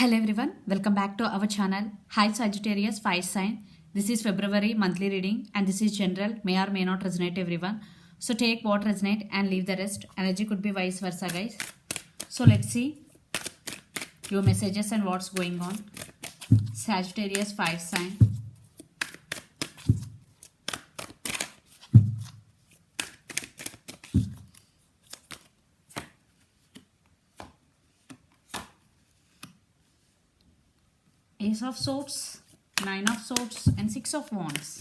Hello everyone, welcome back to our channel. Hi Sagittarius fire sign. This is February monthly reading and this is general, may or may not resonate everyone. So take what resonate and leave the rest. Energy could be vice versa guys. So let's see your messages and what's going on. Sagittarius fire sign. Ace of Swords, Nine of Swords and Six of Wands.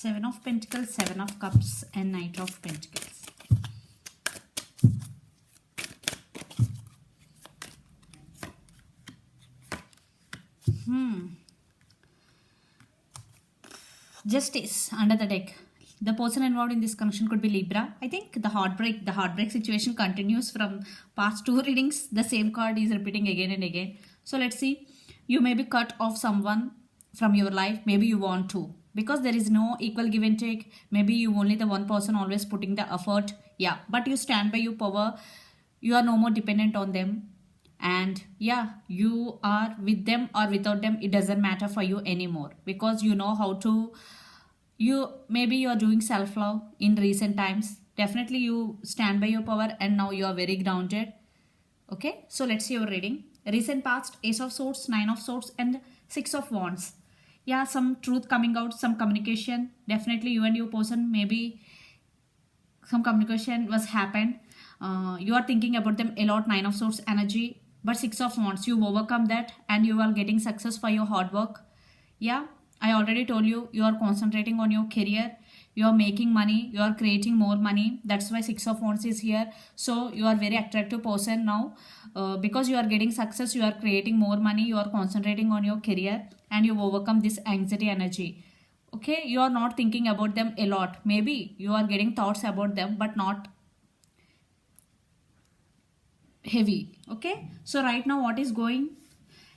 Seven of Pentacles, Seven of Cups and Knight of Pentacles. Justice under the deck. The person involved in this connection could be Libra. I think the heartbreak situation continues from past two readings. The same card is repeating again and again. So let's see. You may be cut off someone from your life. Maybe you want to. Because there is no equal give and take. Maybe you only the one person always putting the effort. Yeah. But you stand by your power. You are no more dependent on them. And yeah, you are with them or without them. It doesn't matter for you anymore. Because you know how to maybe you are doing self-love in recent times. Definitely you stand by your power and now you are very grounded. Okay, so let's see your reading. Recent past, Ace of Swords, Nine of Swords and Six of Wands. Yeah, some truth coming out, some communication. Definitely you and your person, maybe some communication was happened. You are thinking about them a lot. Nine of Swords energy, but Six of Wands, you overcome that and you are getting success for your hard work. Yeah, I already told you, you are concentrating on your career, you are making money, you are creating more money. That's why Six of Wands is here. So you are very attractive person now. Because you are getting success, you are creating more money, you are concentrating on your career and you overcome this anxiety energy. Okay, you are not thinking about them a lot. Maybe you are getting thoughts about them but not heavy. Okay, so right now what is going?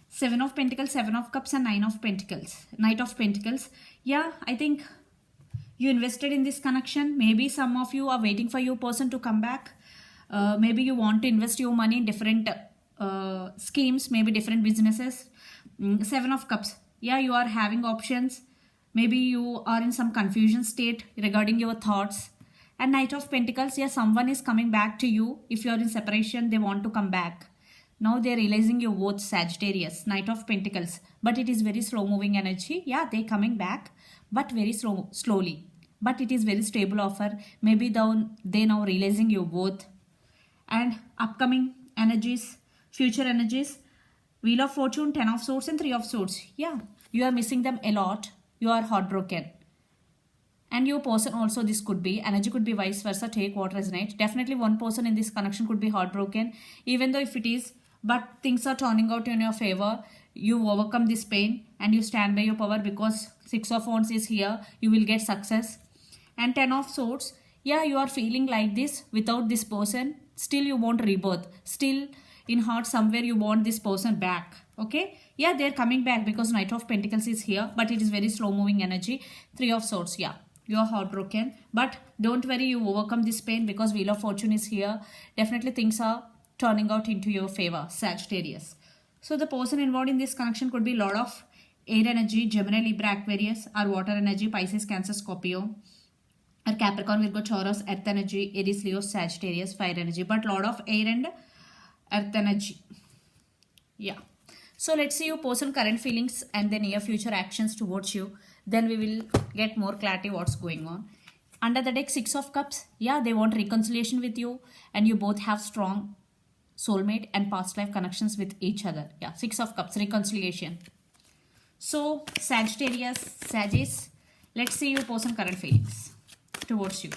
Seven of Pentacles, Seven of Cups and Nine of Pentacles, Knight of Pentacles. Yeah, I think you invested in this connection. Maybe some of you are waiting for your person to come back. Maybe you want to invest your money in different schemes, maybe different businesses. Seven of Cups. Yeah, you are having options. Maybe you are in some confusion state regarding your thoughts. And Knight of Pentacles. Yeah, someone is coming back to you. If you are in separation, they want to come back. Now they are realizing your worth, Sagittarius, Knight of Pentacles. But it is very slow moving energy. Yeah, they coming back, but very slowly. But it is very stable offer. Maybe they now realizing your worth. And upcoming energies, future energies, Wheel of Fortune, Ten of Swords and Three of Swords. Yeah, you are missing them a lot. You are heartbroken. And your person also, this could be energy, could be vice versa. Take what resonates. Definitely one person in this connection could be heartbroken, even though if it is, but things are turning out in your favor. You overcome this pain and you stand by your power because Six of Wands is here. You will get success. And Ten of Swords, yeah, you are feeling like this without this person. Still you want rebirth. Still in heart somewhere you want this person back. Okay, yeah, they're coming back because Knight of Pentacles is here, but it is very slow moving energy. Three of Swords, yeah, you are heartbroken, but don't worry, you overcome this pain because Wheel of Fortune is here. Definitely things are turning out into your favor, Sagittarius. So the person involved in this connection could be Lord of Air energy, Gemini, Libra, Aquarius, or Water energy, Pisces, Cancer, Scorpio, or Capricorn, Virgo, Taurus, Earth energy, Aries, Leo, Sagittarius, Fire energy, but Lord of Air and Earth energy. Yeah. So let's see your person current feelings and the near future actions towards you. Then we will get more clarity what's going on. Under the deck, Six of Cups. Yeah, they want reconciliation with you and you both have strong soulmate and past life connections with each other. Yeah, Six of Cups, reconciliation. So Sagittarius, Sagittarius, let's see your person current feelings towards you.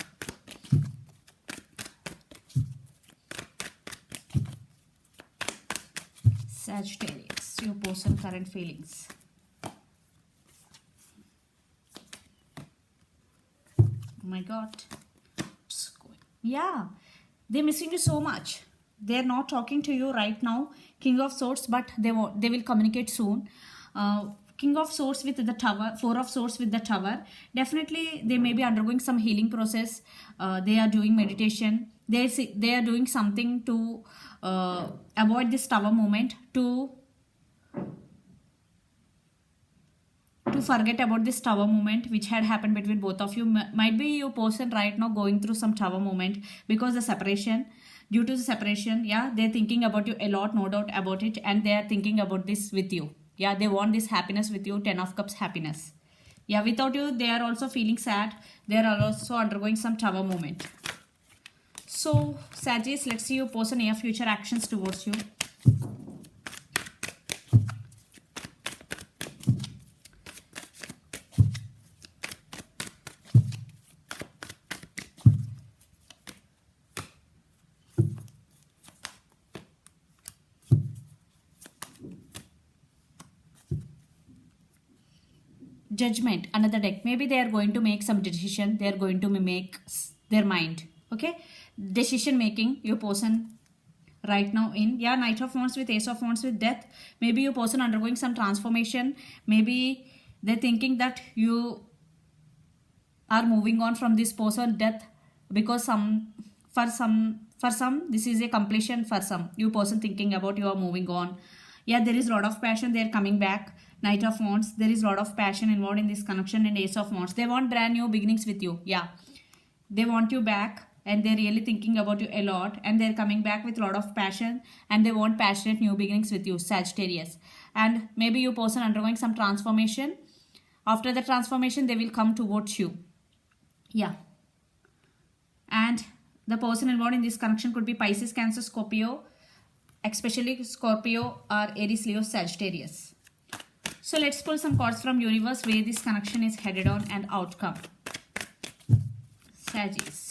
Sagittarius, your person current feelings. my god. Yeah, they're missing you so much. They're not talking to you right now. King of Swords, but they will communicate soon. King of Swords with the Tower, Four of Swords with the Tower. Definitely, they may be undergoing some healing process. They are doing meditation. They are doing something to avoid this Tower moment, to forget about this Tower moment which had happened between both of you. Might be your person right now going through some Tower moment because the separation. Due to the separation, yeah, they're thinking about you a lot, no doubt about it, and they are thinking about this with you. Yeah, they want this happiness with you. 10 of Cups happiness. Yeah, without you, they are also feeling sad. They are also undergoing some Tower moment. So, Sagittarius, let's see your person near future actions towards you. Judgment, another deck. Maybe they are going to make some decision. They are going to make their mind. Okay, decision making. Your person right now in, yeah, Knight of Wands with Ace of Wands with Death. Maybe your person undergoing some transformation. Maybe they're thinking that you are moving on from this person Death, because for some this is a completion. For some, you person thinking about you are moving on. Yeah, there is a lot of passion. They're coming back. Knight of Wands, there is a lot of passion involved in this connection. And Ace of Wands, they want brand new beginnings with you. Yeah, they want you back, and they're really thinking about you a lot, and they're coming back with a lot of passion, and they want passionate new beginnings with you, Sagittarius. And maybe your person undergoing some transformation. After the transformation, they will come towards you. Yeah, and the person involved in this connection could be Pisces, Cancer, Scorpio, especially Scorpio or Aries, Leo, Sagittarius. So let's pull some cards from universe where this connection is headed on and outcome. Sagittarius.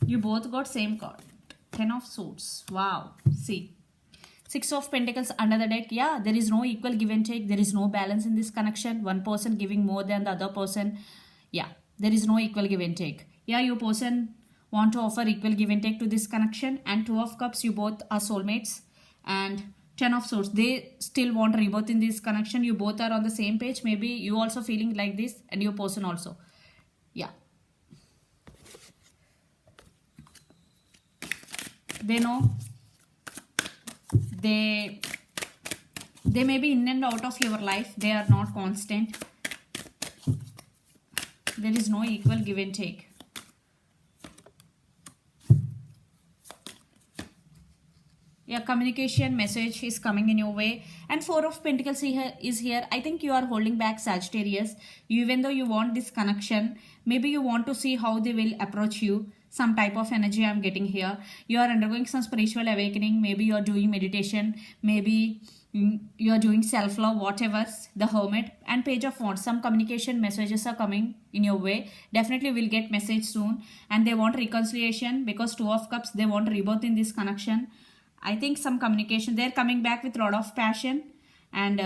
You both got same card. 10 of Swords. Wow. See. 6 of Pentacles under the deck. Yeah, there is no equal give and take. There is no balance in this connection. One person giving more than the other person. Yeah, there is no equal give and take. Yeah, your person want to offer equal give and take to this connection. And 2 of Cups, you both are soulmates. And 10 of Swords, they still want rebirth in this connection. You both are on the same page. Maybe you also feeling like this, and your person also. Yeah, they know they may be in and out of your life. They are not constant. There is no equal give and take. Yeah, communication message is coming in your way. And 4 of Pentacles is here. I think you are holding back, Sagittarius. Even though you want this connection, maybe you want to see how they will approach you. Some type of energy I'm getting here. You are undergoing some spiritual awakening. Maybe you are doing meditation. Maybe you are doing self-love, whatever. The Hermit and Page of Wands. Some communication messages are coming in your way. Definitely will get message soon. And they want reconciliation, because 2 of Cups, they want rebirth in this connection. I think some communication. They're coming back with a lot of passion. And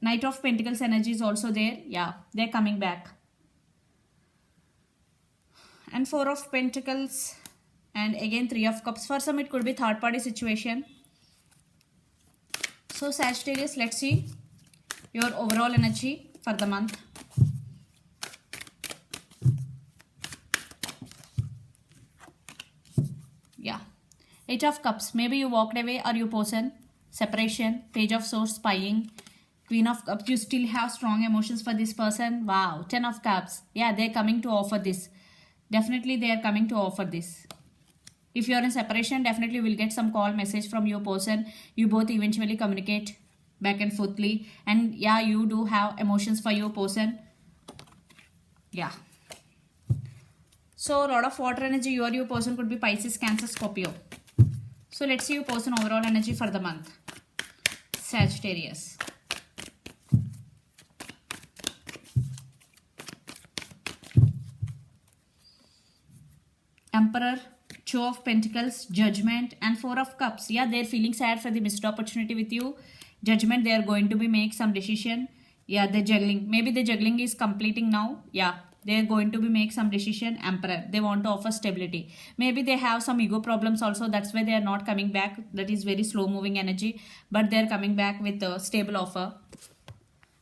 Knight of Pentacles energy is also there. Yeah, they're coming back. And 4 of Pentacles. And again 3 of Cups. For some, it could be third party situation. So Sagittarius, let's see your overall energy for the month. Yeah. 8 of Cups. Maybe you walked away, or your person. Separation. Page of Swords, spying. Queen of Cups. You still have strong emotions for this person. Wow. 10 of Cups. Yeah, they're coming to offer this. Definitely they are coming to offer this. If you are in separation, definitely will get some call message from your person. You both eventually communicate back and forthly. And yeah, you do have emotions for your person. Yeah. So a lot of water energy. Your person could be Pisces, Cancer, Scorpio. So let's see your person overall energy for the month. Sagittarius. Emperor, 2 of Pentacles, Judgment, and 4 of Cups. Yeah, they're feeling sad for the missed opportunity with you. Judgment, they are going to be make some decision. Yeah, the juggling. Maybe the juggling is completing now. Yeah, they are going to be make some decision. Emperor, they want to offer stability. Maybe they have some ego problems also. That's why they are not coming back. That is very slow moving energy. But they are coming back with a stable offer.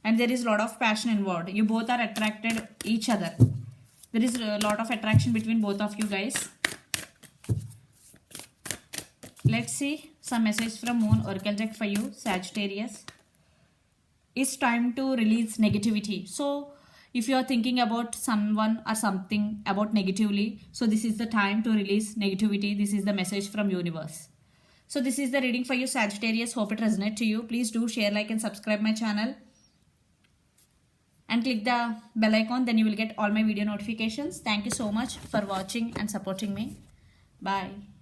And there is a lot of passion involved. You both are attracted each other. There is a lot of attraction between both of you guys. Let's see some message from Moon Oracle deck for you, Sagittarius. It's time to release negativity. So if you are thinking about someone or something about negatively, so this is the time to release negativity. This is the message from universe. So this is the reading for you, Sagittarius. Hope it resonates to you. Please do share, like and subscribe my channel. And click the bell icon, then you will get all my video notifications. Thank you so much for watching and supporting me. Bye.